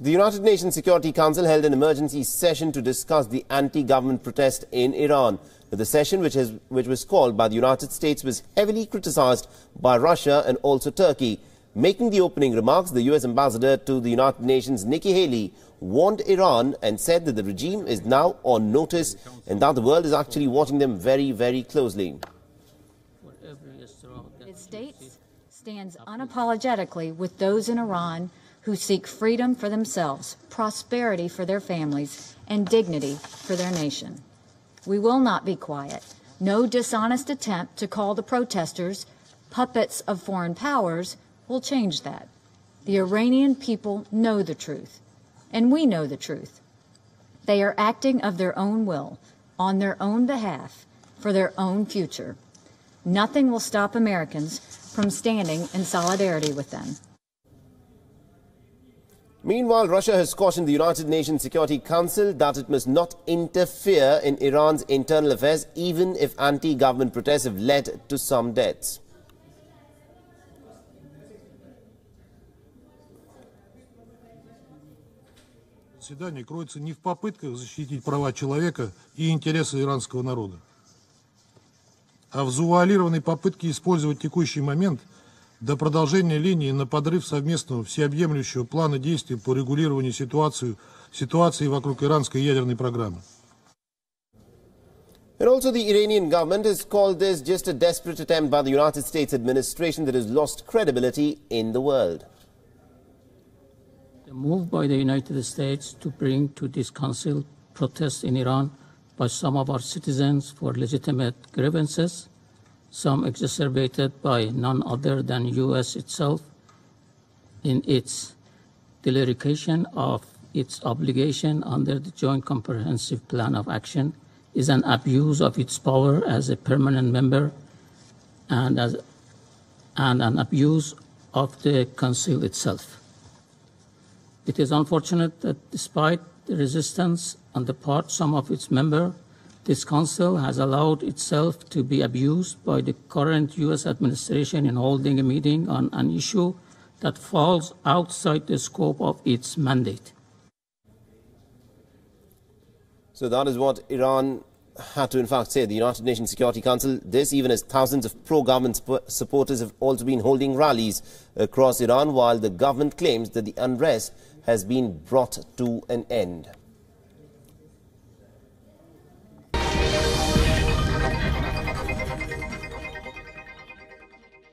The United Nations Security Council held an emergency session to discuss the anti-government protest in Iran. The session, which was called by the United States, was heavily criticized by Russia and also Turkey. Making the opening remarks, the US ambassador to the United Nations, Nikki Haley, warned Iran and said that the regime is now on notice and that the world is actually watching them very, very closely. The United States stands unapologetically with those in Iran who seek freedom for themselves, prosperity for their families, and dignity for their nation. We will not be quiet. No dishonest attempt to call the protesters puppets of foreign powers will change that. The Iranian people know the truth, and we know the truth. They are acting of their own will, on their own behalf, for their own future. Nothing will stop Americans from standing in solidarity with them. Meanwhile, Russia has cautioned the United Nations Security Council that it must not interfere in Iran's internal affairs, even if anti-government protests have led to some deaths. Заседание кроется не в попытках защитить права человека и интересы иранского народа, а в завуалированной попытке использовать текущий момент до продолжения линии на подрыв совместного всеобъемлющего плана действий по регулированию ситуации вокруг иранской ядерной программы. And also the Iranian government has called this just a desperate attempt by the United States administration that has lost credibility in the world. The move by the United States to bring to this council protests in Iran by some of our citizens for legitimate grievances, some exacerbated by none other than U.S. itself in its dereliction of its obligation under the Joint Comprehensive Plan of Action, is an abuse of its power as a permanent member and an abuse of the Council itself. It is unfortunate that despite the resistance on the part of some of its members, this Council has allowed itself to be abused by the current U.S. administration in holding a meeting on an issue that falls outside the scope of its mandate. So that is what Iran had to in fact say. The United Nations Security Council, this even as thousands of pro-government supporters have also been holding rallies across Iran, while the government claims that the unrest has been brought to an end.